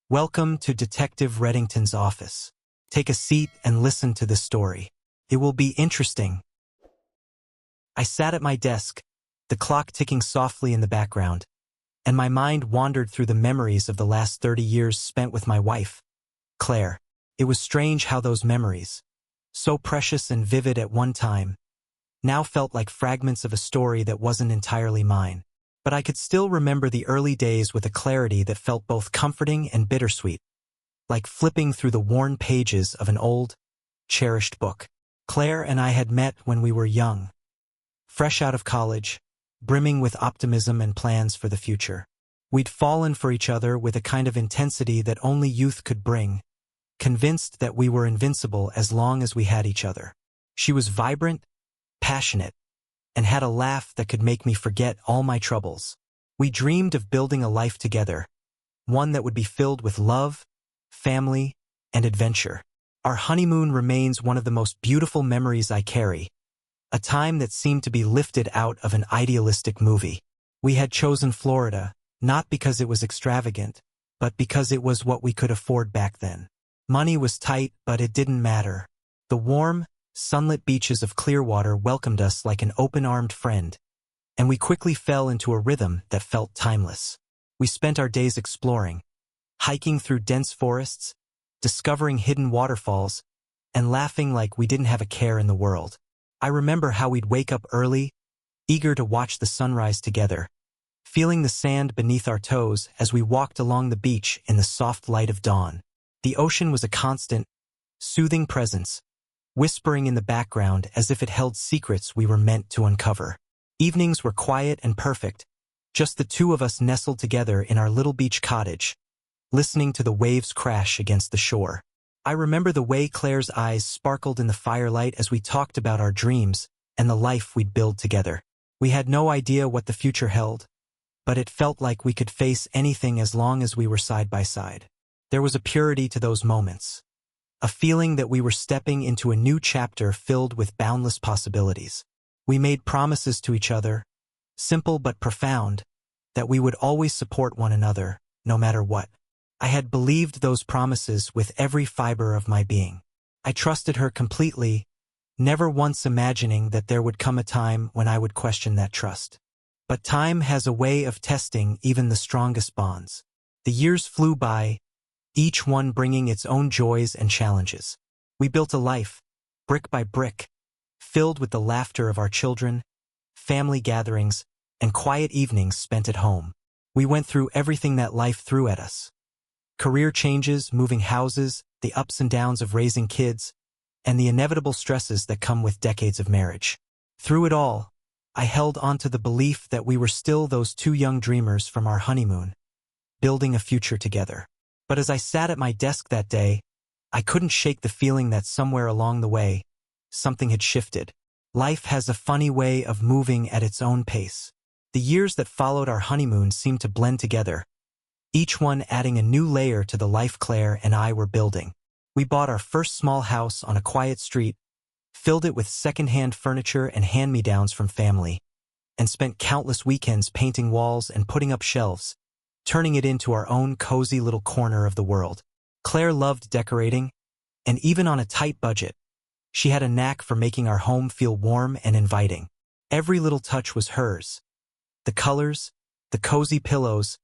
Welcome to Detective Reddington's office. Take a seat and listen to this story. It will be interesting. I sat at my desk, the clock ticking softly in the background, and my mind wandered through the memories of the last 30 years spent with my wife, Claire. It was strange how those memories, so precious and vivid at one time, now felt like fragments of a story that wasn't entirely mine. But I could still remember the early days with a clarity that felt both comforting and bittersweet, like flipping through the worn pages of an old, cherished book. Claire and I had met when we were young, fresh out of college, brimming with optimism and plans for the future. We'd fallen for each other with a kind of intensity that only youth could bring, convinced that we were invincible as long as we had each other. She was vibrant, passionate, and had a laugh that could make me forget all my troubles. We dreamed of building a life together, one that would be filled with love, family, and adventure. Our honeymoon remains one of the most beautiful memories I carry, a time that seemed to be lifted out of an idealistic movie. We had chosen Florida, not because it was extravagant, but because it was what we could afford back then. Money was tight, but it didn't matter. The warm, sunlit beaches of Clearwater welcomed us like an open-armed friend, and we quickly fell into a rhythm that felt timeless. We spent our days exploring, hiking through dense forests, discovering hidden waterfalls, and laughing like we didn't have a care in the world. I remember how we'd wake up early, eager to watch the sunrise together, feeling the sand beneath our toes as we walked along the beach in the soft light of dawn. The ocean was a constant, soothing presence, whispering in the background as if it held secrets we were meant to uncover. Evenings were quiet and perfect, just the two of us nestled together in our little beach cottage, listening to the waves crash against the shore. I remember the way Claire's eyes sparkled in the firelight as we talked about our dreams and the life we'd build together. We had no idea what the future held, but it felt like we could face anything as long as we were side by side. There was a purity to those moments, a feeling that we were stepping into a new chapter filled with boundless possibilities. We made promises to each other, simple but profound, that we would always support one another, no matter what. I had believed those promises with every fiber of my being. I trusted her completely, never once imagining that there would come a time when I would question that trust. But time has a way of testing even the strongest bonds. The years flew by, each one bringing its own joys and challenges. We built a life, brick by brick, filled with the laughter of our children, family gatherings, and quiet evenings spent at home. We went through everything that life threw at us. Career changes, moving houses, the ups and downs of raising kids, and the inevitable stresses that come with decades of marriage. Through it all, I held onto the belief that we were still those two young dreamers from our honeymoon, building a future together. But as I sat at my desk that day, I couldn't shake the feeling that somewhere along the way, something had shifted. Life has a funny way of moving at its own pace. The years that followed our honeymoon seemed to blend together, each one adding a new layer to the life Claire and I were building. We bought our first small house on a quiet street, filled it with second-hand furniture and hand-me-downs from family, and spent countless weekends painting walls and putting up shelves, turning it into our own cozy little corner of the world. Claire loved decorating, and even on a tight budget, she had a knack for making our home feel warm and inviting. Every little touch was hers. The colors, the cozy pillows,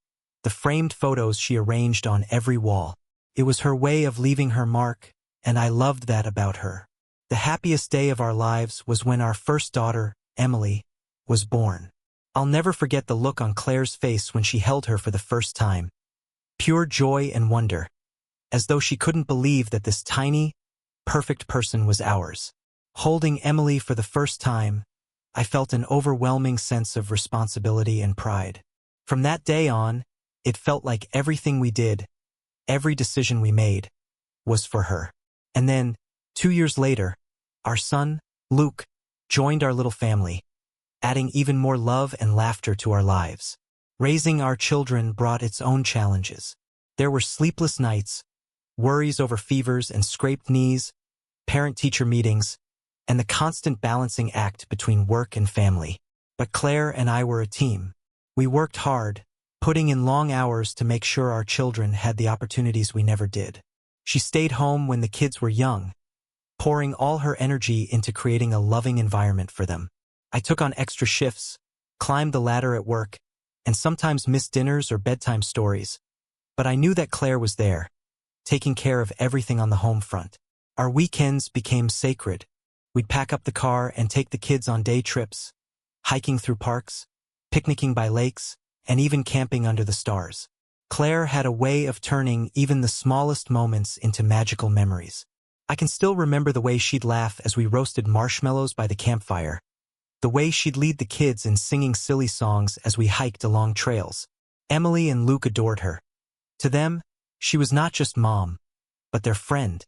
the framed photos she arranged on every wall. It was her way of leaving her mark, and I loved that about her. The happiest day of our lives was when our first daughter, Emily, was born. I'll never forget the look on Claire's face when she held her for the first time. Pure joy and wonder, as though she couldn't believe that this tiny, perfect person was ours. Holding Emily for the first time, I felt an overwhelming sense of responsibility and pride. From that day on, it felt like everything we did, every decision we made, was for her. And then, 2 years later, our son, Luke, joined our little family, adding even more love and laughter to our lives. Raising our children brought its own challenges. There were sleepless nights, worries over fevers and scraped knees, parent-teacher meetings, and the constant balancing act between work and family. But Claire and I were a team. We worked hard, putting in long hours to make sure our children had the opportunities we never did. She stayed home when the kids were young, pouring all her energy into creating a loving environment for them. I took on extra shifts, climbed the ladder at work, and sometimes missed dinners or bedtime stories. But I knew that Claire was there, taking care of everything on the home front. Our weekends became sacred. We'd pack up the car and take the kids on day trips, hiking through parks, picnicking by lakes, and even camping under the stars. Claire had a way of turning even the smallest moments into magical memories. I can still remember the way she'd laugh as we roasted marshmallows by the campfire, the way she'd lead the kids in singing silly songs as we hiked along trails. Emily and Luke adored her. To them, she was not just mom, but their friend,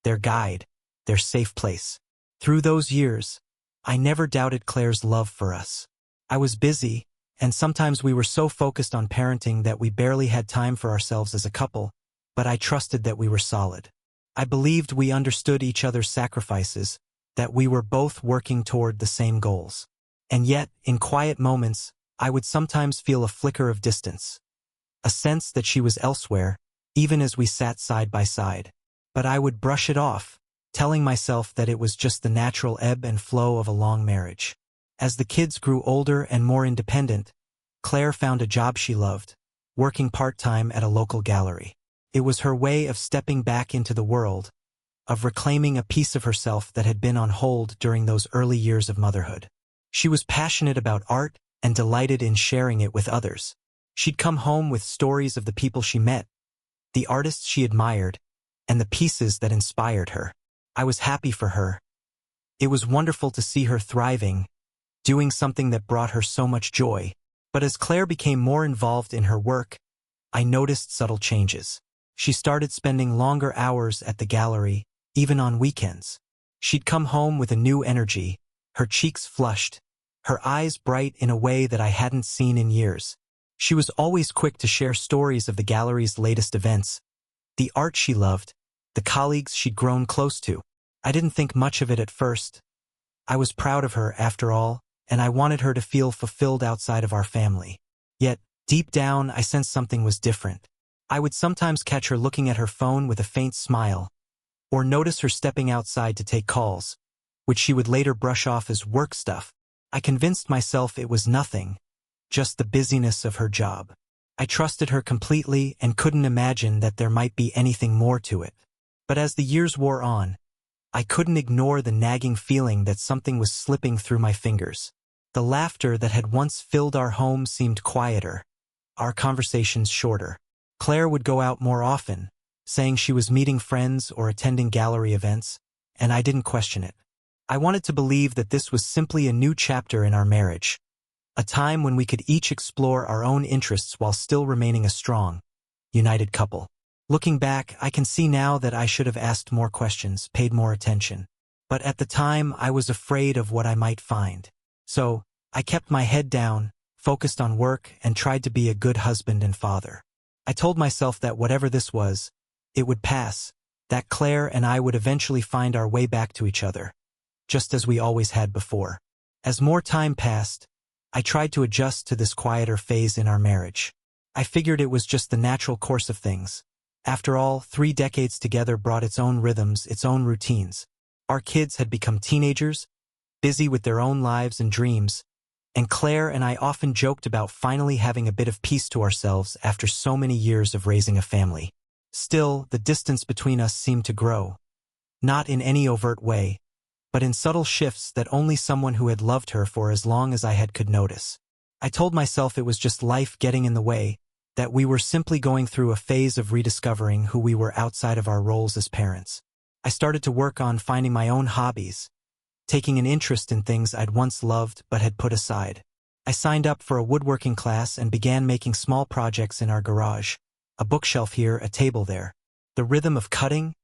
their guide, their safe place. Through those years, I never doubted Claire's love for us. I was busy, and sometimes we were so focused on parenting that we barely had time for ourselves as a couple, but I trusted that we were solid. I believed we understood each other's sacrifices, that we were both working toward the same goals. And yet, in quiet moments, I would sometimes feel a flicker of distance, a sense that she was elsewhere, even as we sat side by side. But I would brush it off, telling myself that it was just the natural ebb and flow of a long marriage. As the kids grew older and more independent, Claire found a job she loved, working part-time at a local gallery. It was her way of stepping back into the world, of reclaiming a piece of herself that had been on hold during those early years of motherhood. She was passionate about art and delighted in sharing it with others. She'd come home with stories of the people she met, the artists she admired, and the pieces that inspired her. I was happy for her. It was wonderful to see her thriving, doing something that brought her so much joy. But as Claire became more involved in her work, I noticed subtle changes. She started spending longer hours at the gallery, even on weekends. She'd come home with a new energy, her cheeks flushed, her eyes bright in a way that I hadn't seen in years. She was always quick to share stories of the gallery's latest events, the art she loved, the colleagues she'd grown close to. I didn't think much of it at first. I was proud of her, after all, and I wanted her to feel fulfilled outside of our family. Yet, deep down, I sensed something was different. I would sometimes catch her looking at her phone with a faint smile, or notice her stepping outside to take calls, which she would later brush off as work stuff. I convinced myself it was nothing, just the busyness of her job. I trusted her completely and couldn't imagine that there might be anything more to it. But as the years wore on, I couldn't ignore the nagging feeling that something was slipping through my fingers. The laughter that had once filled our home seemed quieter, our conversations shorter. Claire would go out more often, saying she was meeting friends or attending gallery events, and I didn't question it. I wanted to believe that this was simply a new chapter in our marriage, a time when we could each explore our own interests while still remaining a strong, united couple. Looking back, I can see now that I should have asked more questions, paid more attention. But at the time, I was afraid of what I might find. So, I kept my head down, focused on work, and tried to be a good husband and father. I told myself that whatever this was, it would pass, that Claire and I would eventually find our way back to each other, just as we always had before. As more time passed, I tried to adjust to this quieter phase in our marriage. I figured it was just the natural course of things. After all, 3 decades together brought its own rhythms, its own routines. Our kids had become teenagers, busy with their own lives and dreams, and Claire and I often joked about finally having a bit of peace to ourselves after so many years of raising a family. Still, the distance between us seemed to grow. Not in any overt way, but in subtle shifts that only someone who had loved her for as long as I had could notice. I told myself it was just life getting in the way, that we were simply going through a phase of rediscovering who we were outside of our roles as parents. I started to work on finding my own hobbies, taking an interest in things I'd once loved but had put aside. I signed up for a woodworking class and began making small projects in our garage, a bookshelf here, a table there. The rhythm of cutting,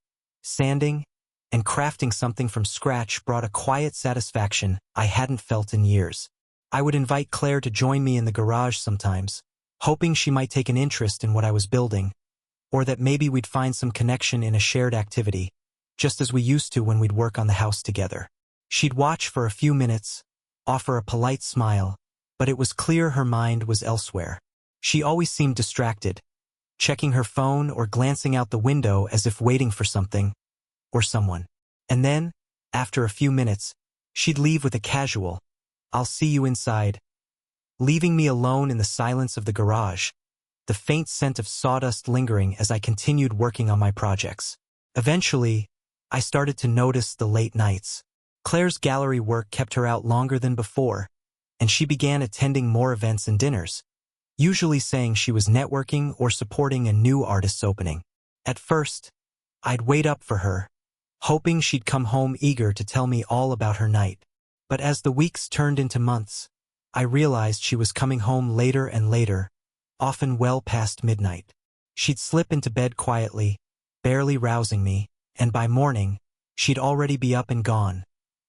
sanding, and crafting something from scratch brought a quiet satisfaction I hadn't felt in years. I would invite Claire to join me in the garage sometimes, hoping she might take an interest in what I was building, or that maybe we'd find some connection in a shared activity, just as we used to when we'd work on the house together. She'd watch for a few minutes, offer a polite smile, but it was clear her mind was elsewhere. She always seemed distracted, checking her phone or glancing out the window as if waiting for something or someone. And then, after a few minutes, she'd leave with a casual, "I'll see you inside," leaving me alone in the silence of the garage, the faint scent of sawdust lingering as I continued working on my projects. Eventually, I started to notice the late nights. Claire's gallery work kept her out longer than before, and she began attending more events and dinners, usually saying she was networking or supporting a new artist's opening. At first, I'd wait up for her, hoping she'd come home eager to tell me all about her night. But as the weeks turned into months, I realized she was coming home later and later, often well past midnight. She'd slip into bed quietly, barely rousing me, and by morning, she'd already be up and gone,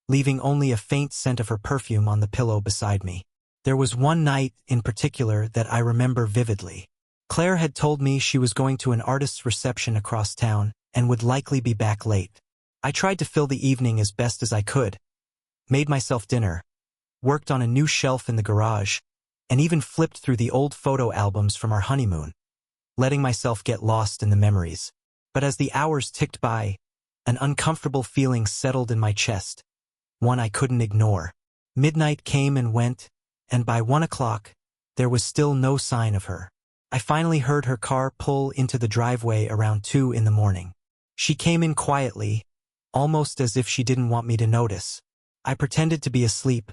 leaving only a faint scent of her perfume on the pillow beside me. There was one night in particular that I remember vividly. Claire had told me she was going to an artist's reception across town and would likely be back late. I tried to fill the evening as best as I could, made myself dinner, worked on a new shelf in the garage, and even flipped through the old photo albums from our honeymoon, letting myself get lost in the memories. But as the hours ticked by, an uncomfortable feeling settled in my chest, one I couldn't ignore. Midnight came and went, and by 1 o'clock, there was still no sign of her. I finally heard her car pull into the driveway around 2 in the morning. She came in quietly, almost as if she didn't want me to notice. I pretended to be asleep,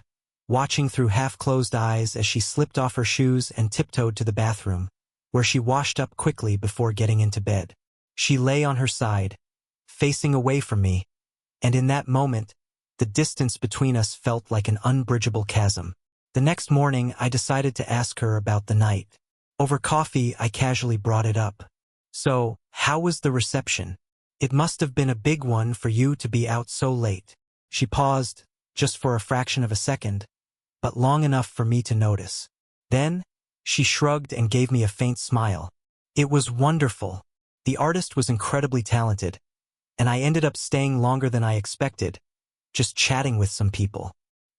watching through half-closed eyes as she slipped off her shoes and tiptoed to the bathroom, where she washed up quickly before getting into bed. She lay on her side, facing away from me, and in that moment, the distance between us felt like an unbridgeable chasm. The next morning, I decided to ask her about the night. Over coffee, I casually brought it up. "So, how was the reception? It must have been a big one for you to be out so late." She paused, just for a fraction of a second, but long enough for me to notice. Then, she shrugged and gave me a faint smile. "It was wonderful. The artist was incredibly talented, and I ended up staying longer than I expected, just chatting with some people."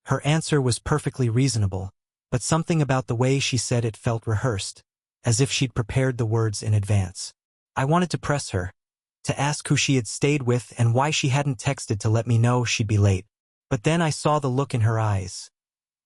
Her answer was perfectly reasonable, but something about the way she said it felt rehearsed, as if she'd prepared the words in advance. I wanted to press her, to ask who she had stayed with and why she hadn't texted to let me know she'd be late. But then I saw the look in her eyes,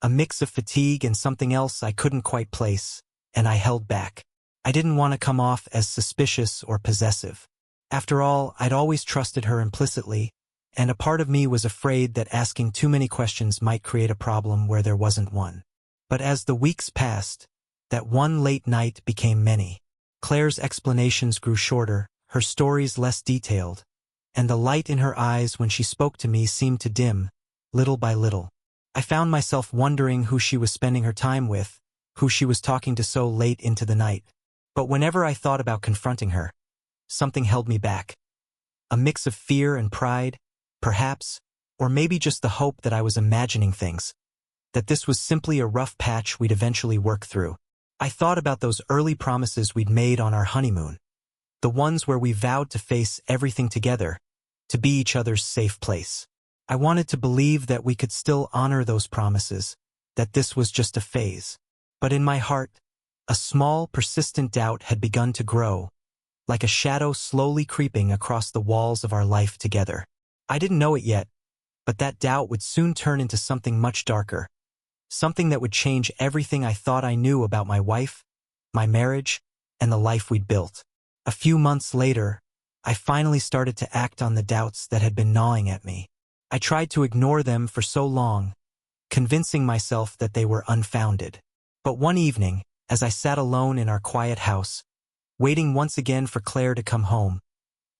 a mix of fatigue and something else I couldn't quite place, and I held back. I didn't want to come off as suspicious or possessive. After all, I'd always trusted her implicitly, and a part of me was afraid that asking too many questions might create a problem where there wasn't one. But as the weeks passed, that one late night became many. Claire's explanations grew shorter, her stories less detailed, and the light in her eyes when she spoke to me seemed to dim, little by little. I found myself wondering who she was spending her time with, who she was talking to so late into the night. But whenever I thought about confronting her, something held me back. A mix of fear and pride, perhaps, or maybe just the hope that I was imagining things, that this was simply a rough patch we'd eventually work through. I thought about those early promises we'd made on our honeymoon, the ones where we vowed to face everything together, to be each other's safe place. I wanted to believe that we could still honor those promises, that this was just a phase. But in my heart, a small, persistent doubt had begun to grow, like a shadow slowly creeping across the walls of our life together. I didn't know it yet, but that doubt would soon turn into something much darker, something that would change everything I thought I knew about my wife, my marriage, and the life we'd built. A few months later, I finally started to act on the doubts that had been gnawing at me. I tried to ignore them for so long, convincing myself that they were unfounded. But one evening, as I sat alone in our quiet house, waiting once again for Claire to come home,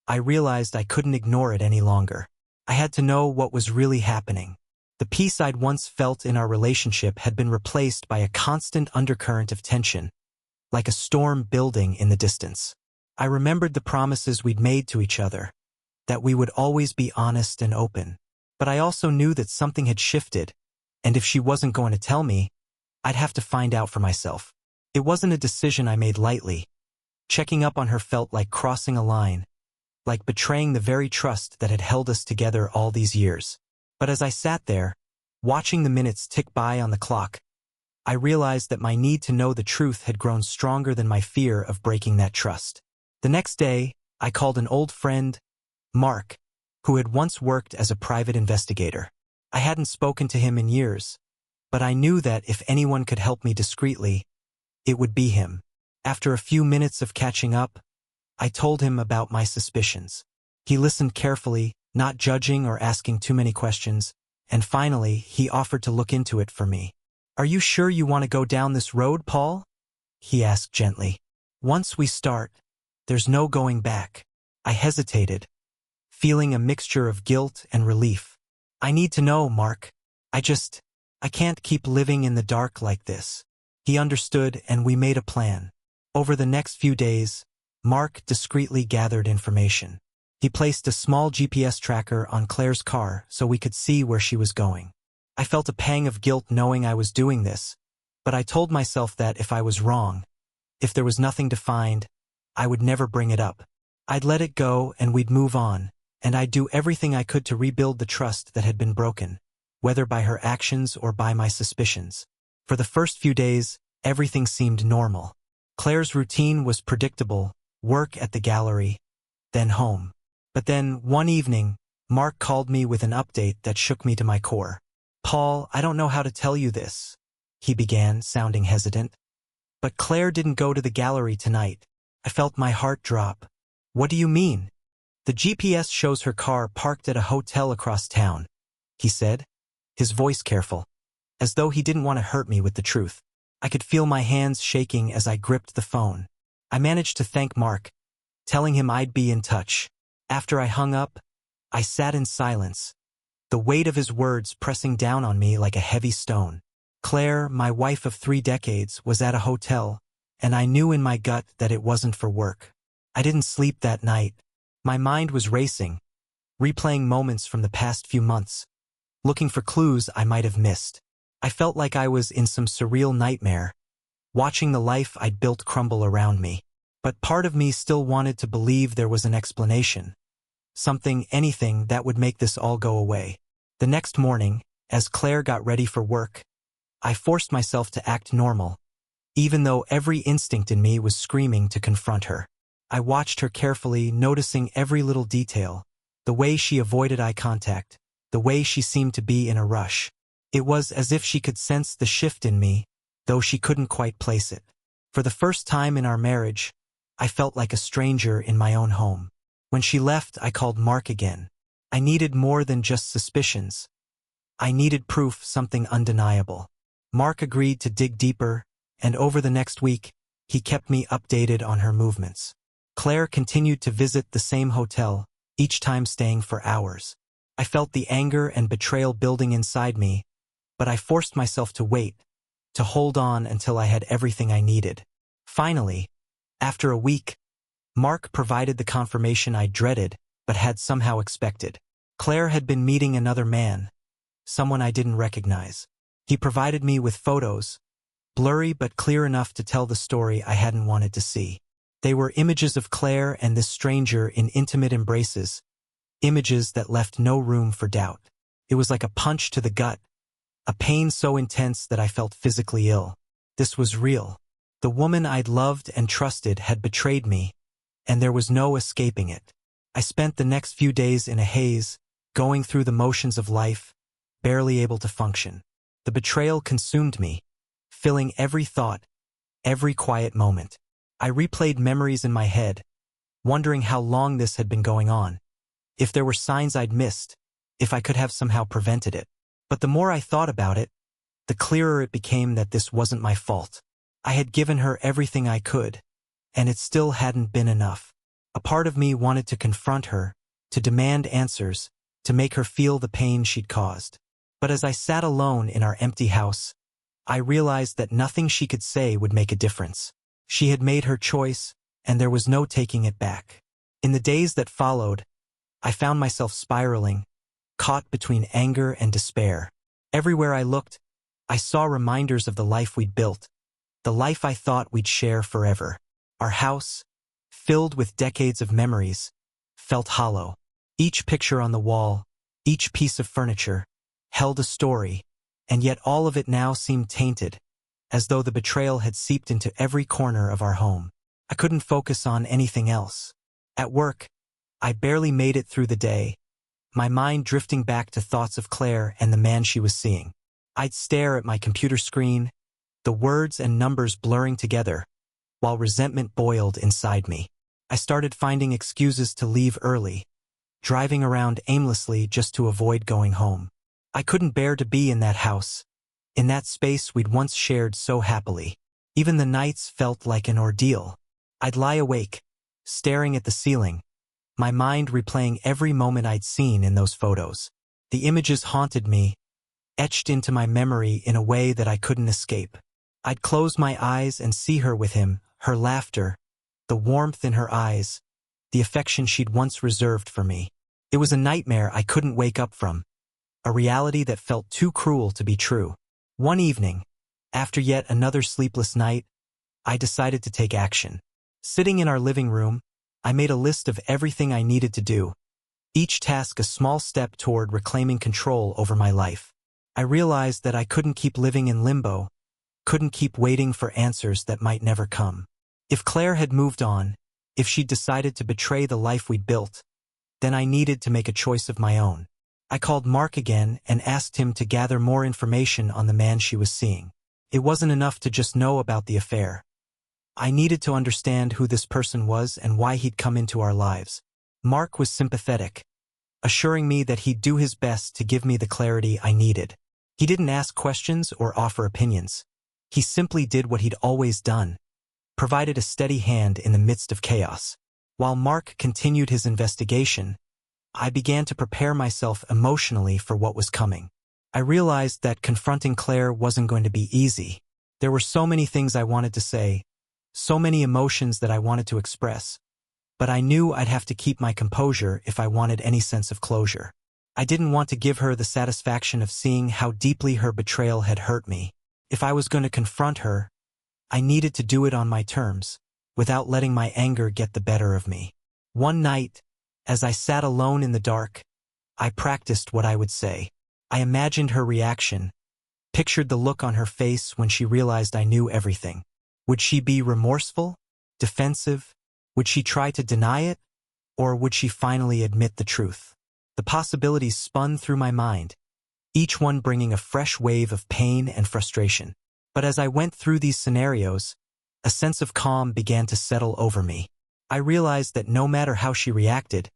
I realized I couldn't ignore it any longer. I had to know what was really happening. The peace I'd once felt in our relationship had been replaced by a constant undercurrent of tension, like a storm building in the distance. I remembered the promises we'd made to each other, that we would always be honest and open. But I also knew that something had shifted, and if she wasn't going to tell me, I'd have to find out for myself. It wasn't a decision I made lightly. Checking up on her felt like crossing a line, like betraying the very trust that had held us together all these years. But as I sat there, watching the minutes tick by on the clock, I realized that my need to know the truth had grown stronger than my fear of breaking that trust. The next day, I called an old friend, Mark, who had once worked as a private investigator. I hadn't spoken to him in years, but I knew that if anyone could help me discreetly, it would be him. After a few minutes of catching up, I told him about my suspicions. He listened carefully, not judging or asking too many questions, and finally, he offered to look into it for me. "Are you sure you want to go down this road, Paul?" he asked gently. "Once we start, there's no going back." I hesitated, feeling a mixture of guilt and relief. "I need to know, Mark. I can't keep living in the dark like this." He understood, and we made a plan. Over the next few days, Mark discreetly gathered information. He placed a small GPS tracker on Claire's car so we could see where she was going. I felt a pang of guilt knowing I was doing this, but I told myself that if I was wrong, if there was nothing to find, I would never bring it up. I'd let it go and we'd move on, and I'd do everything I could to rebuild the trust that had been broken, whether by her actions or by my suspicions. For the first few days, everything seemed normal. Claire's routine was predictable: work at the gallery, then home. But then, one evening, Mark called me with an update that shook me to my core. "Paul, I don't know how to tell you this," he began, sounding hesitant. "But Claire didn't go to the gallery tonight." I felt my heart drop. "What do you mean?" "The GPS shows her car parked at a hotel across town," he said, his voice careful, as though he didn't want to hurt me with the truth. I could feel my hands shaking as I gripped the phone. I managed to thank Mark, telling him I'd be in touch. After I hung up, I sat in silence, the weight of his words pressing down on me like a heavy stone. Claire, my wife of 3 decades, was at a hotel, and I knew in my gut that it wasn't for work. I didn't sleep that night. My mind was racing, replaying moments from the past few months, looking for clues I might have missed. I felt like I was in some surreal nightmare, watching the life I'd built crumble around me. But part of me still wanted to believe there was an explanation. Anything that would make this all go away. The next morning, as Claire got ready for work, I forced myself to act normal, even though every instinct in me was screaming to confront her. I watched her carefully, noticing every little detail, the way she avoided eye contact, the way she seemed to be in a rush. It was as if she could sense the shift in me, though she couldn't quite place it. For the first time in our marriage, I felt like a stranger in my own home. When she left, I called Mark again. I needed more than just suspicions. I needed proof, something undeniable. Mark agreed to dig deeper, and over the next week, he kept me updated on her movements. Claire continued to visit the same hotel, each time staying for hours. I felt the anger and betrayal building inside me, but I forced myself to wait, to hold on until I had everything I needed. Finally, after a week, Mark provided the confirmation I dreaded but had somehow expected. Claire had been meeting another man, someone I didn't recognize. He provided me with photos, blurry but clear enough to tell the story I hadn't wanted to see. They were images of Claire and this stranger in intimate embraces, images that left no room for doubt. It was like a punch to the gut, a pain so intense that I felt physically ill. This was real. The woman I'd loved and trusted had betrayed me, and there was no escaping it. I spent the next few days in a haze, going through the motions of life, barely able to function. The betrayal consumed me, filling every thought, every quiet moment. I replayed memories in my head, wondering how long this had been going on, if there were signs I'd missed, if I could have somehow prevented it. But the more I thought about it, the clearer it became that this wasn't my fault. I had given her everything I could, and it still hadn't been enough. A part of me wanted to confront her, to demand answers, to make her feel the pain she'd caused. But as I sat alone in our empty house, I realized that nothing she could say would make a difference. She had made her choice, and there was no taking it back. In the days that followed, I found myself spiraling, caught between anger and despair. Everywhere I looked, I saw reminders of the life we'd built, the life I thought we'd share forever. Our house, filled with decades of memories, felt hollow. Each picture on the wall, each piece of furniture, held a story, and yet all of it now seemed tainted, as though the betrayal had seeped into every corner of our home. I couldn't focus on anything else. At work, I barely made it through the day, my mind drifting back to thoughts of Claire and the man she was seeing. I'd stare at my computer screen, the words and numbers blurring together, while resentment boiled inside me. I started finding excuses to leave early, driving around aimlessly just to avoid going home. I couldn't bear to be in that house, in that space we'd once shared so happily. Even the nights felt like an ordeal. I'd lie awake, staring at the ceiling, my mind replaying every moment I'd seen in those photos. The images haunted me, etched into my memory in a way that I couldn't escape. I'd close my eyes and see her with him, her laughter, the warmth in her eyes, the affection she'd once reserved for me. It was a nightmare I couldn't wake up from, a reality that felt too cruel to be true. One evening, after yet another sleepless night, I decided to take action. Sitting in our living room, I made a list of everything I needed to do, each task a small step toward reclaiming control over my life. I realized that I couldn't keep living in limbo, couldn't keep waiting for answers that might never come. If Claire had moved on, if she'd decided to betray the life we'd built, then I needed to make a choice of my own. I called Mark again and asked him to gather more information on the man she was seeing. It wasn't enough to just know about the affair. I needed to understand who this person was and why he'd come into our lives. Mark was sympathetic, assuring me that he'd do his best to give me the clarity I needed. He didn't ask questions or offer opinions. He simply did what he'd always done, provided a steady hand in the midst of chaos. While Mark continued his investigation, I began to prepare myself emotionally for what was coming. I realized that confronting Claire wasn't going to be easy. There were so many things I wanted to say, so many emotions that I wanted to express, but I knew I'd have to keep my composure if I wanted any sense of closure. I didn't want to give her the satisfaction of seeing how deeply her betrayal had hurt me. If I was going to confront her, I needed to do it on my terms, without letting my anger get the better of me. One night, as I sat alone in the dark, I practiced what I would say. I imagined her reaction, pictured the look on her face when she realized I knew everything. Would she be remorseful, defensive? Would she try to deny it? Or would she finally admit the truth? The possibilities spun through my mind, each one bringing a fresh wave of pain and frustration. But as I went through these scenarios, a sense of calm began to settle over me. I realized that no matter how she reacted,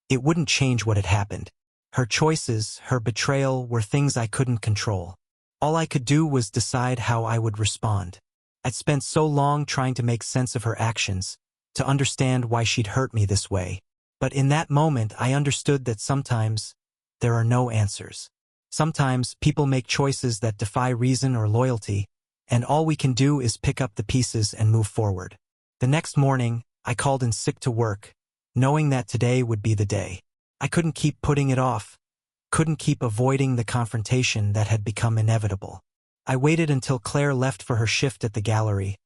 it wouldn't change what had happened. Her choices, her betrayal, were things I couldn't control. All I could do was decide how I would respond. I'd spent so long trying to make sense of her actions, to understand why she'd hurt me this way. But in that moment, I understood that sometimes there are no answers. Sometimes people make choices that defy reason or loyalty, and all we can do is pick up the pieces and move forward. The next morning, I called in sick to work, knowing that today would be the day. I couldn't keep putting it off, couldn't keep avoiding the confrontation that had become inevitable. I waited until Claire left for her shift at the gallery,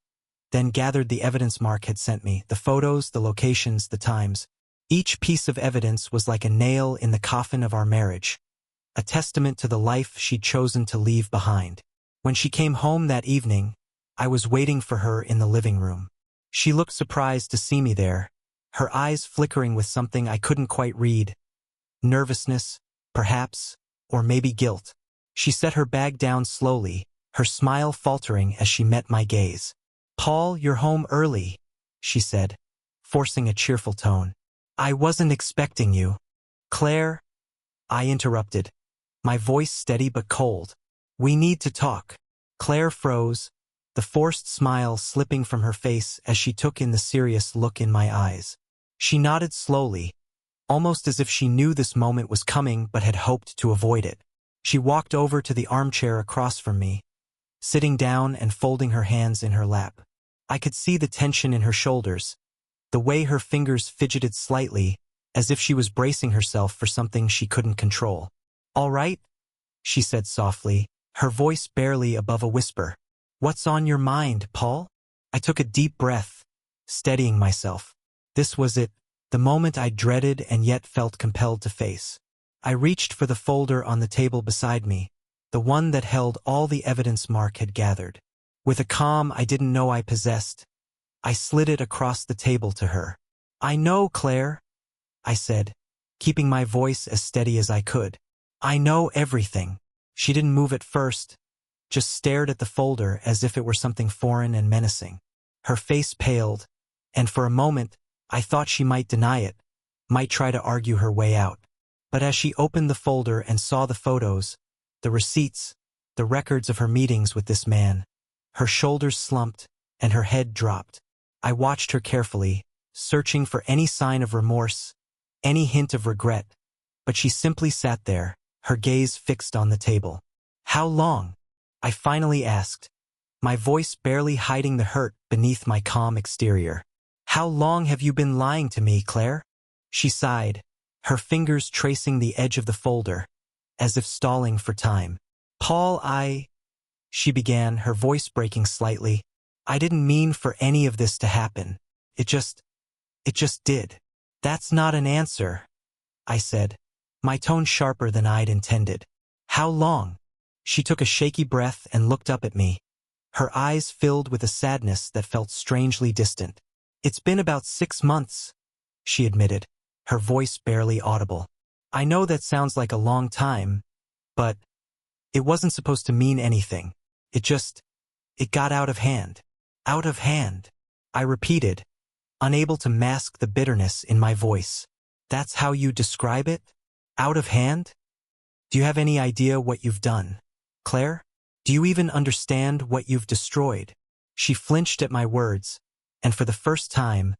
then gathered the evidence Mark had sent me, the photos, the locations, the times. Each piece of evidence was like a nail in the coffin of our marriage, a testament to the life she'd chosen to leave behind. When she came home that evening, I was waiting for her in the living room. She looked surprised to see me there, her eyes flickering with something I couldn't quite read. Nervousness, perhaps, or maybe guilt. She set her bag down slowly, her smile faltering as she met my gaze. "Paul, you're home early," she said, forcing a cheerful tone. "I wasn't expecting you." "Claire," I interrupted, my voice steady but cold. "We need to talk." Claire froze, the forced smile slipping from her face as she took in the serious look in my eyes. She nodded slowly, almost as if she knew this moment was coming but had hoped to avoid it. She walked over to the armchair across from me, sitting down and folding her hands in her lap. I could see the tension in her shoulders, the way her fingers fidgeted slightly, as if she was bracing herself for something she couldn't control. "All right," she said softly, her voice barely above a whisper. "What's on your mind, Paul?" I took a deep breath, steadying myself. This was it, the moment I dreaded and yet felt compelled to face. I reached for the folder on the table beside me, the one that held all the evidence Mark had gathered. With a calm I didn't know I possessed, I slid it across the table to her. "I know, Claire," I said, keeping my voice as steady as I could. "I know everything." She didn't move at first, just stared at the folder as if it were something foreign and menacing. Her face paled, and for a moment, I thought she might deny it, might try to argue her way out. But as she opened the folder and saw the photos, the receipts, the records of her meetings with this man, her shoulders slumped and her head dropped. I watched her carefully, searching for any sign of remorse, any hint of regret, but she simply sat there, her gaze fixed on the table. "How long?" I finally asked, my voice barely hiding the hurt beneath my calm exterior. "How long have you been lying to me, Claire?" She sighed, her fingers tracing the edge of the folder, as if stalling for time. "Paul, she began, her voice breaking slightly. "I didn't mean for any of this to happen. It just did." "That's not an answer," I said, my tone sharper than I'd intended. "How long?" She took a shaky breath and looked up at me, her eyes filled with a sadness that felt strangely distant. "It's been about 6 months," she admitted, her voice barely audible. "I know that sounds like a long time, but it wasn't supposed to mean anything. It got out of hand." "Out of hand," I repeated, unable to mask the bitterness in my voice. "That's how you describe it? Out of hand? Do you have any idea what you've done, Claire? Do you even understand what you've destroyed?" She flinched at my words, and for the first time,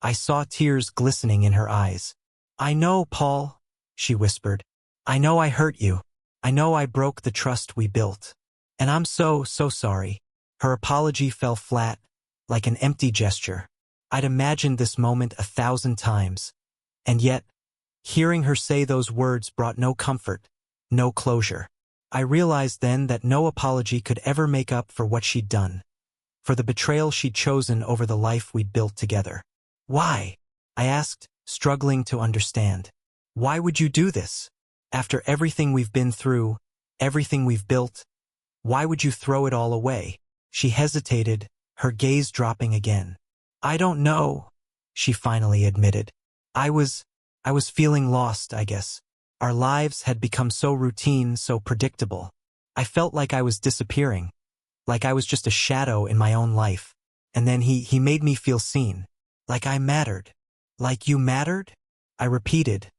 I saw tears glistening in her eyes. "I know, Paul," she whispered. "I know I hurt you. I know I broke the trust we built. And I'm so sorry." Her apology fell flat, like an empty gesture. I'd imagined this moment 1,000 times, and yet, hearing her say those words brought no comfort, no closure. I realized then that no apology could ever make up for what she'd done, for the betrayal she'd chosen over the life we'd built together. "Why?" I asked, struggling to understand. "Why would you do this? After everything we've been through, everything we've built, why would you throw it all away?" She hesitated, her gaze dropping again. "I don't know," she finally admitted. I was feeling lost, I guess. Our lives had become so routine, so predictable. I felt like I was disappearing, like I was just a shadow in my own life. And then he made me feel seen, like I mattered. "Like you mattered?" I repeated,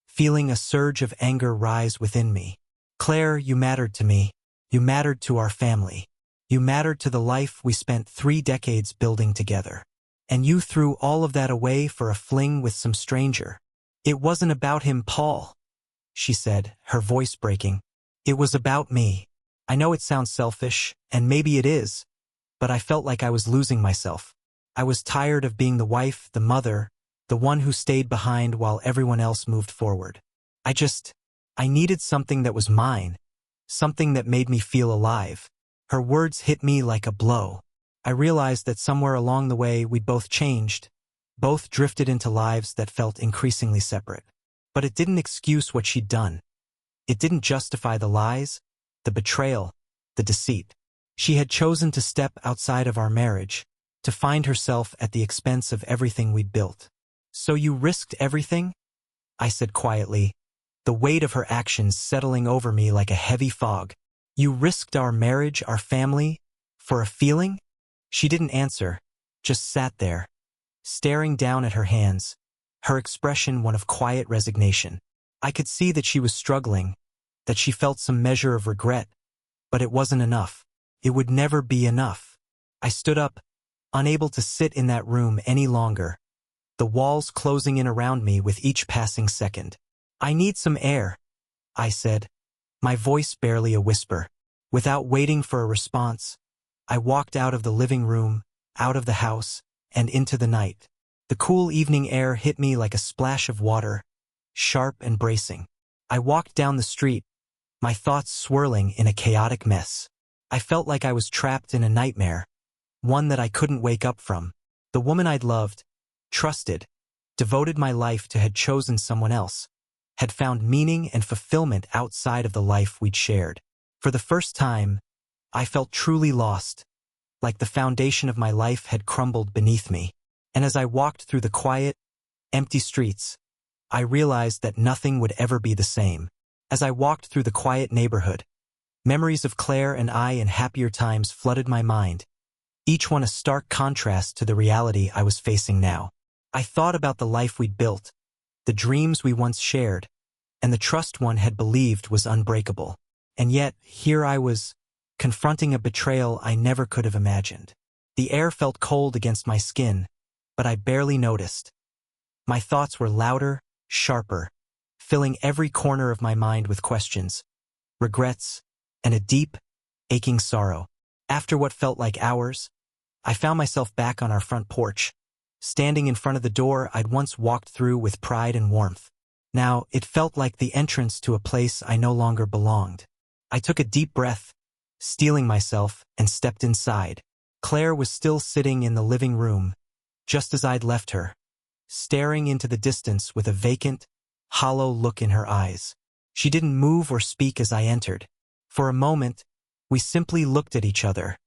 feeling a surge of anger rise within me. "Claire, you mattered to me. You mattered to our family. You mattered to the life we spent 3 decades building together. And you threw all of that away for a fling with some stranger." "It wasn't about him, Paul," she said, her voice breaking. "It was about me. I know it sounds selfish, and maybe it is, but I felt like I was losing myself. I was tired of being the wife, the mother, the one who stayed behind while everyone else moved forward. I needed something that was mine, something that made me feel alive." Her words hit me like a blow. I realized that somewhere along the way we'd both changed, both drifted into lives that felt increasingly separate. But it didn't excuse what she'd done. It didn't justify the lies, the betrayal, the deceit. She had chosen to step outside of our marriage, to find herself at the expense of everything we'd built. "So you risked everything?" I said quietly, the weight of her actions settling over me like a heavy fog. "You risked our marriage, our family, for a feeling?" She didn't answer, just sat there, staring down at her hands, her expression one of quiet resignation. I could see that she was struggling, that she felt some measure of regret, but it wasn't enough. It would never be enough. I stood up, unable to sit in that room any longer, the walls closing in around me with each passing second. "I need some air," I said, my voice barely a whisper. Without waiting for a response, I walked out of the living room, out of the house, and into the night. The cool evening air hit me like a splash of water, sharp and bracing. I walked down the street, my thoughts swirling in a chaotic mess. I felt like I was trapped in a nightmare, one that I couldn't wake up from. The woman I'd loved, trusted, devoted my life to had chosen someone else, had found meaning and fulfillment outside of the life we'd shared. For the first time, I felt truly lost, like the foundation of my life had crumbled beneath me. And as I walked through the quiet, empty streets, I realized that nothing would ever be the same. As I walked through the quiet neighborhood, memories of Claire and I in happier times flooded my mind, each one a stark contrast to the reality I was facing now. I thought about the life we'd built, the dreams we once shared, and the trust one had believed was unbreakable. And yet, here I was, confronting a betrayal I never could have imagined. The air felt cold against my skin, but I barely noticed. My thoughts were louder, sharper, filling every corner of my mind with questions, regrets, and a deep, aching sorrow. After what felt like hours, I found myself back on our front porch, standing in front of the door I'd once walked through with pride and warmth. Now, it felt like the entrance to a place I no longer belonged. I took a deep breath, steeling myself, and stepped inside. Claire was still sitting in the living room, just as I'd left her, staring into the distance with a vacant, hollow look in her eyes. She didn't move or speak as I entered. For a moment, we simply looked at each other,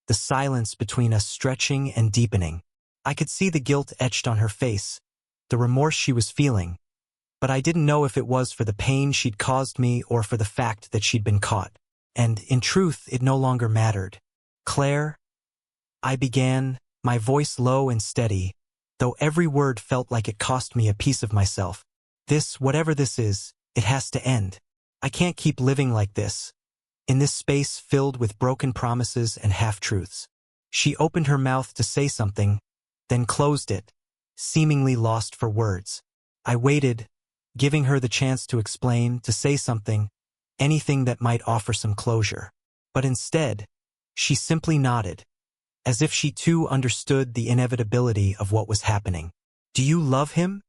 the silence between us stretching and deepening. I could see the guilt etched on her face, the remorse she was feeling, but I didn't know if it was for the pain she'd caused me or for the fact that she'd been caught. And, in truth, it no longer mattered. "Claire," I began, my voice low and steady, though every word felt like it cost me a piece of myself. Whatever this is, it has to end. I can't keep living like this, in this space filled with broken promises and half-truths. She opened her mouth to say something, then closed it, seemingly lost for words. I waited, giving her the chance to explain, to say something, anything that might offer some closure. But instead, she simply nodded, as if she too understood the inevitability of what was happening. "Do you love him?"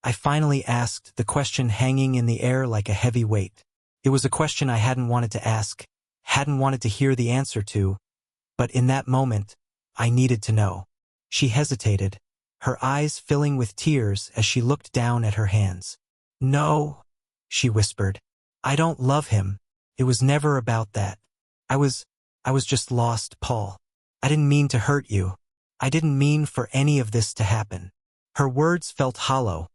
I finally asked, the question hanging in the air like a heavy weight. It was a question I hadn't wanted to ask, hadn't wanted to hear the answer to, but in that moment, I needed to know. She hesitated, her eyes filling with tears as she looked down at her hands. "No," she whispered. "I don't love him. It was never about that. I was just lost, Paul. I didn't mean to hurt you. I didn't mean for any of this to happen." Her words felt hollow,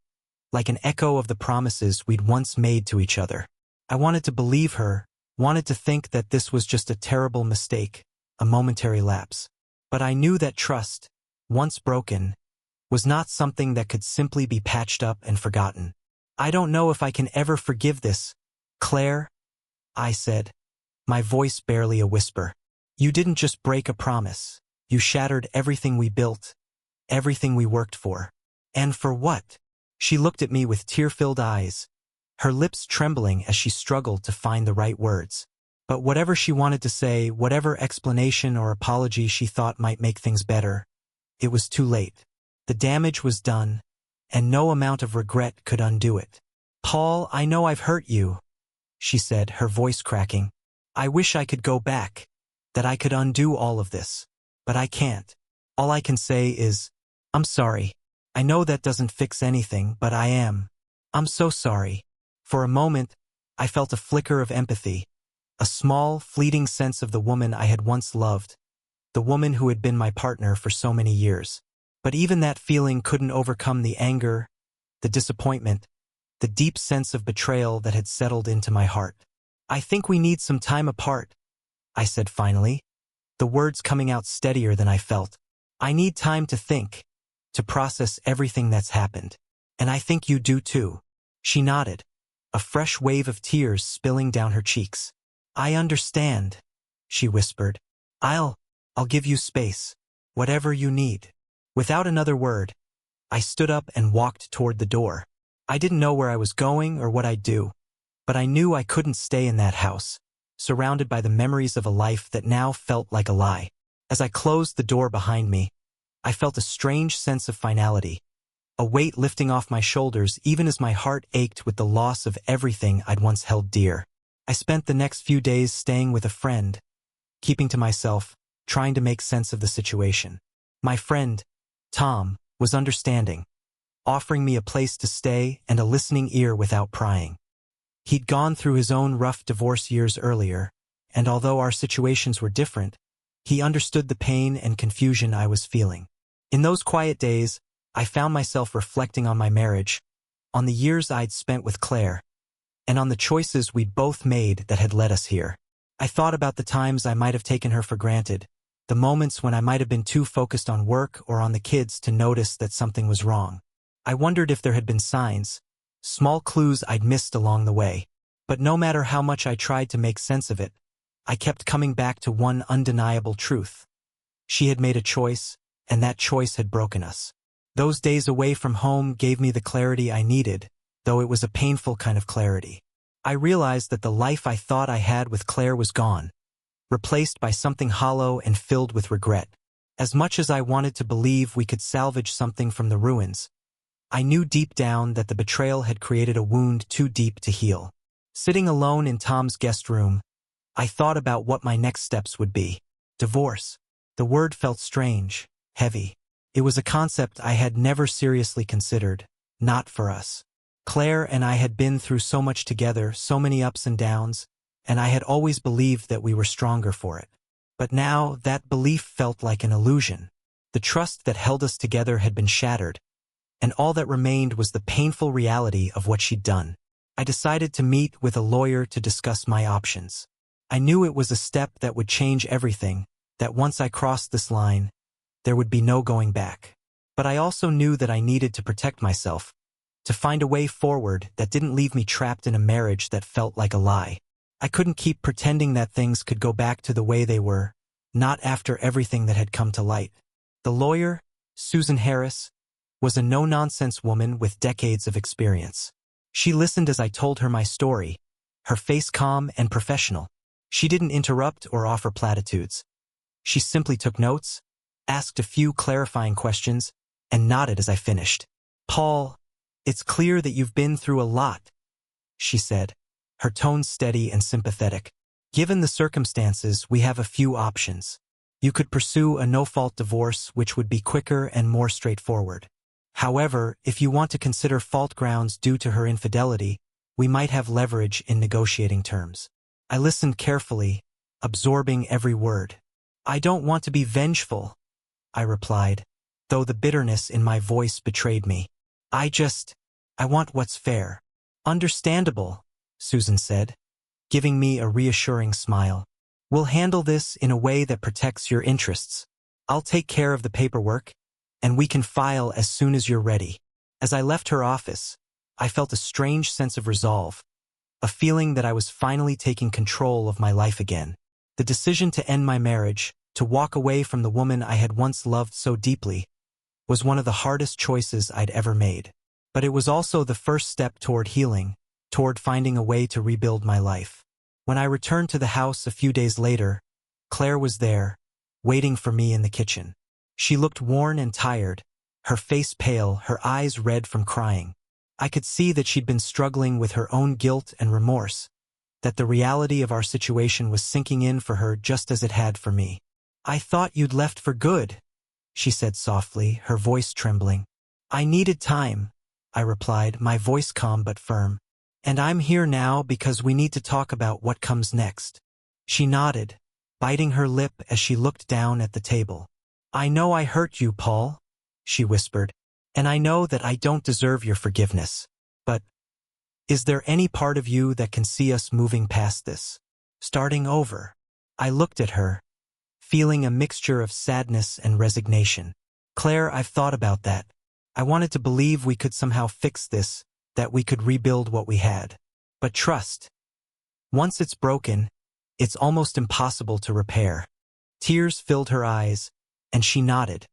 like an echo of the promises we'd once made to each other. I wanted to believe her, wanted to think that this was just a terrible mistake, a momentary lapse. But I knew that trust, once broken, was not something that could simply be patched up and forgotten. "I don't know if I can ever forgive this, Claire," I said, my voice barely a whisper. "You didn't just break a promise. You shattered everything we built, everything we worked for. And for what?" She looked at me with tear-filled eyes, her lips trembling as she struggled to find the right words. But whatever she wanted to say, whatever explanation or apology she thought might make things better, it was too late. The damage was done, and no amount of regret could undo it. "Paul, I know I've hurt you," she said, her voice cracking. "I wish I could go back, that I could undo all of this. But I can't. All I can say is, I'm sorry. I know that doesn't fix anything, but I'm so sorry." For a moment, I felt a flicker of empathy, a small, fleeting sense of the woman I had once loved, the woman who had been my partner for so many years. But even that feeling couldn't overcome the anger, the disappointment, the deep sense of betrayal that had settled into my heart. "I think we need some time apart," I said finally, the words coming out steadier than I felt. "I need time to think, to process everything that's happened. And I think you do too." She nodded, a fresh wave of tears spilling down her cheeks. "I understand," she whispered. I'll give you space, whatever you need." Without another word, I stood up and walked toward the door. I didn't know where I was going or what I'd do, but I knew I couldn't stay in that house, surrounded by the memories of a life that now felt like a lie. As I closed the door behind me, I felt a strange sense of finality, a weight lifting off my shoulders even as my heart ached with the loss of everything I'd once held dear. I spent the next few days staying with a friend, keeping to myself, trying to make sense of the situation. My friend, Tom, was understanding, offering me a place to stay and a listening ear without prying. He'd gone through his own rough divorce years earlier, and although our situations were different, He understood the pain and confusion I was feeling. In those quiet days, I found myself reflecting on my marriage, on the years I'd spent with Claire, and on the choices we'd both made that had led us here. I thought about the times I might have taken her for granted, the moments when I might have been too focused on work or on the kids to notice that something was wrong. I wondered if there had been signs, small clues I'd missed along the way. But no matter how much I tried to make sense of it, I kept coming back to one undeniable truth. She had made a choice, and that choice had broken us. Those days away from home gave me the clarity I needed, though it was a painful kind of clarity. I realized that the life I thought I had with Claire was gone, replaced by something hollow and filled with regret. As much as I wanted to believe we could salvage something from the ruins, I knew deep down that the betrayal had created a wound too deep to heal. Sitting alone in Tom's guest room, I thought about what my next steps would be. Divorce. The word felt strange, heavy. It was a concept I had never seriously considered, not for us. Claire and I had been through so much together, so many ups and downs, and I had always believed that we were stronger for it. But now, that belief felt like an illusion. The trust that held us together had been shattered, and all that remained was the painful reality of what she'd done. I decided to meet with a lawyer to discuss my options. I knew it was a step that would change everything, that once I crossed this line, there would be no going back. But I also knew that I needed to protect myself, to find a way forward that didn't leave me trapped in a marriage that felt like a lie. I couldn't keep pretending that things could go back to the way they were, not after everything that had come to light. The lawyer, Susan Harris, was a no-nonsense woman with decades of experience. She listened as I told her my story, her face calm and professional. She didn't interrupt or offer platitudes. She simply took notes, asked a few clarifying questions, and nodded as I finished. "Paul, it's clear that you've been through a lot," she said, her tone steady and sympathetic. "Given the circumstances, we have a few options. You could pursue a no-fault divorce, which would be quicker and more straightforward. However, if you want to consider fault grounds due to her infidelity, we might have leverage in negotiating terms." I listened carefully, absorbing every word. "I don't want to be vengeful," I replied, though the bitterness in my voice betrayed me. I want what's fair." "Understandable," Susan said, giving me a reassuring smile. "We'll handle this in a way that protects your interests. I'll take care of the paperwork, and we can file as soon as you're ready." As I left her office, I felt a strange sense of resolve, a feeling that I was finally taking control of my life again. The decision to end my marriage, to walk away from the woman I had once loved so deeply, was one of the hardest choices I'd ever made. But it was also the first step toward healing, toward finding a way to rebuild my life. When I returned to the house a few days later, Claire was there, waiting for me in the kitchen. She looked worn and tired, her face pale, her eyes red from crying. I could see that she'd been struggling with her own guilt and remorse, that the reality of our situation was sinking in for her just as it had for me. "I thought you'd left for good," she said softly, her voice trembling. "I needed time," I replied, my voice calm but firm. "And I'm here now because we need to talk about what comes next." She nodded, biting her lip as she looked down at the table. "I know I hurt you, Paul," she whispered, "and I know that I don't deserve your forgiveness. But is there any part of you that can see us moving past this? Starting over?" I looked at her, feeling a mixture of sadness and resignation. "Claire, I've thought about that. I wanted to believe we could somehow fix this, that we could rebuild what we had. But trust. Once it's broken, it's almost impossible to repair." Tears filled her eyes, and she nodded,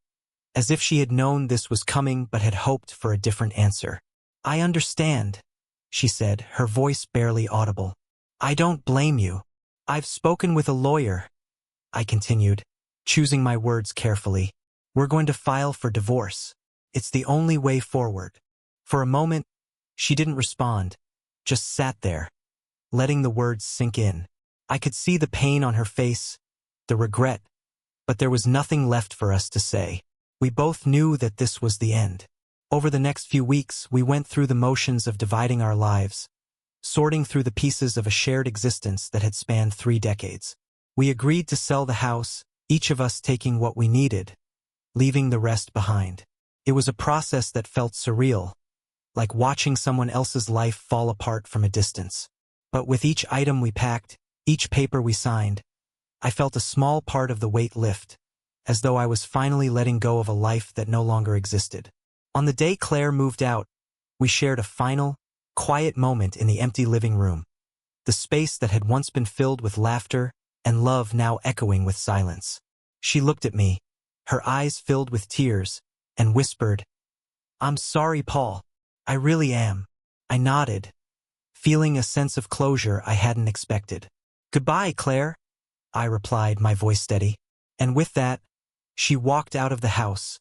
as if she had known this was coming but had hoped for a different answer. "I understand," she said, her voice barely audible. "I don't blame you. I've spoken with a lawyer," I continued, choosing my words carefully. "We're going to file for divorce. It's the only way forward." For a moment, she didn't respond, just sat there, letting the words sink in. I could see the pain on her face, the regret, but there was nothing left for us to say. We both knew that this was the end. Over the next few weeks, we went through the motions of dividing our lives, sorting through the pieces of a shared existence that had spanned 3 decades. We agreed to sell the house, each of us taking what we needed, leaving the rest behind. It was a process that felt surreal, like watching someone else's life fall apart from a distance. But with each item we packed, each paper we signed, I felt a small part of the weight lift, as though I was finally letting go of a life that no longer existed. On the day Claire moved out, we shared a final, quiet moment in the empty living room, the space that had once been filled with laughter and love now echoing with silence. She looked at me, her eyes filled with tears, and whispered, "I'm sorry, Paul. I really am." I nodded, feeling a sense of closure I hadn't expected. "Goodbye, Claire," I replied, my voice steady. And with that, she walked out of the house,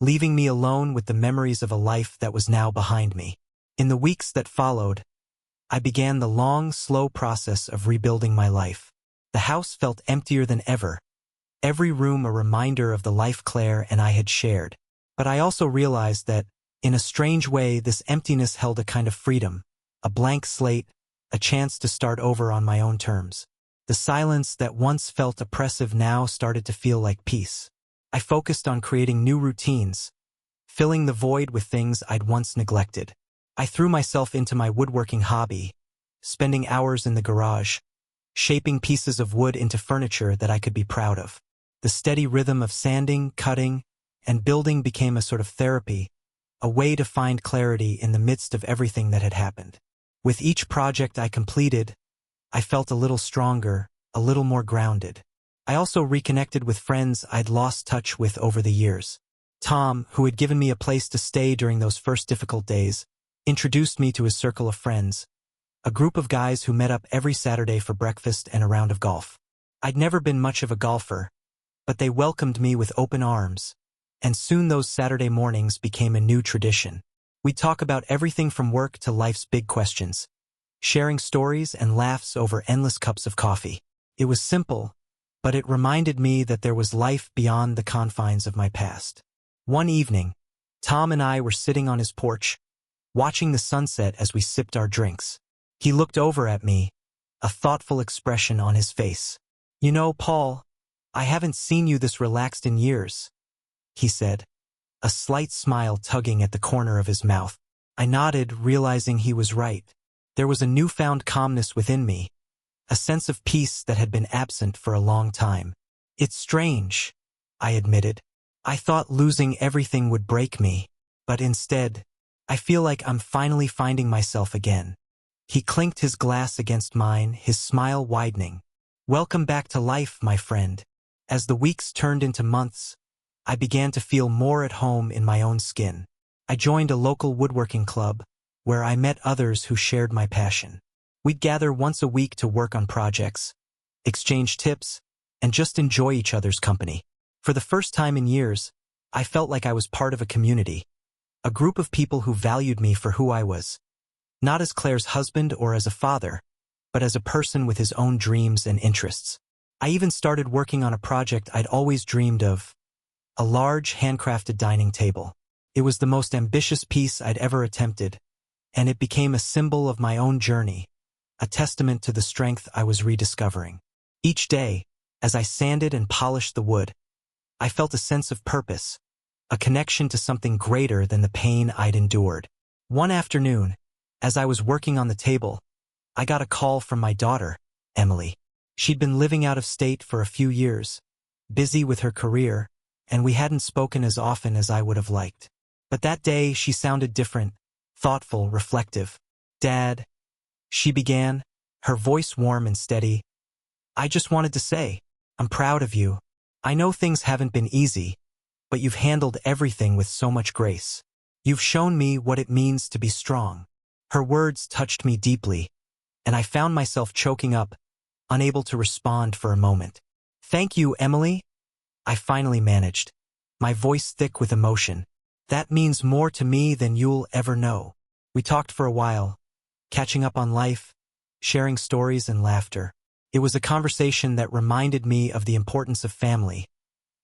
leaving me alone with the memories of a life that was now behind me. In the weeks that followed, I began the long, slow process of rebuilding my life. The house felt emptier than ever, every room a reminder of the life Claire and I had shared. But I also realized that, in a strange way, this emptiness held a kind of freedom, a blank slate, a chance to start over on my own terms. The silence that once felt oppressive now started to feel like peace. I focused on creating new routines, filling the void with things I'd once neglected. I threw myself into my woodworking hobby, spending hours in the garage, shaping pieces of wood into furniture that I could be proud of. The steady rhythm of sanding, cutting, and building became a sort of therapy, a way to find clarity in the midst of everything that had happened. With each project I completed, I felt a little stronger, a little more grounded. I also reconnected with friends I'd lost touch with over the years. Tom, who had given me a place to stay during those first difficult days, introduced me to his circle of friends, a group of guys who met up every Saturday for breakfast and a round of golf. I'd never been much of a golfer, but they welcomed me with open arms, and soon those Saturday mornings became a new tradition. We'd talk about everything from work to life's big questions, sharing stories and laughs over endless cups of coffee. It was simple, but it reminded me that there was life beyond the confines of my past. One evening, Tom and I were sitting on his porch, watching the sunset as we sipped our drinks. He looked over at me, a thoughtful expression on his face. "You know, Paul, I haven't seen you this relaxed in years," he said, a slight smile tugging at the corner of his mouth. I nodded, realizing he was right. There was a newfound calmness within me, a sense of peace that had been absent for a long time. "It's strange," I admitted. "I thought losing everything would break me, but instead, I feel like I'm finally finding myself again." He clinked his glass against mine, his smile widening. "Welcome back to life, my friend." As the weeks turned into months, I began to feel more at home in my own skin. I joined a local woodworking club, where I met others who shared my passion. We'd gather once a week to work on projects, exchange tips, and just enjoy each other's company. For the first time in years, I felt like I was part of a community, a group of people who valued me for who I was, not as Claire's husband or as a father, but as a person with his own dreams and interests. I even started working on a project I'd always dreamed of, a large handcrafted dining table. It was the most ambitious piece I'd ever attempted, and it became a symbol of my own journey, a testament to the strength I was rediscovering. Each day, as I sanded and polished the wood, I felt a sense of purpose, a connection to something greater than the pain I'd endured. One afternoon, as I was working on the table, I got a call from my daughter, Emily. She'd been living out of state for a few years, busy with her career, and we hadn't spoken as often as I would have liked. But that day she sounded different, thoughtful, reflective. "Dad," she began, her voice warm and steady, "I just wanted to say, I'm proud of you. I know things haven't been easy, but you've handled everything with so much grace. You've shown me what it means to be strong." Her words touched me deeply, and I found myself choking up, unable to respond for a moment. "Thank you, Emily," I finally managed, my voice thick with emotion. "That means more to me than you'll ever know." We talked for a while, catching up on life, sharing stories and laughter. It was a conversation that reminded me of the importance of family,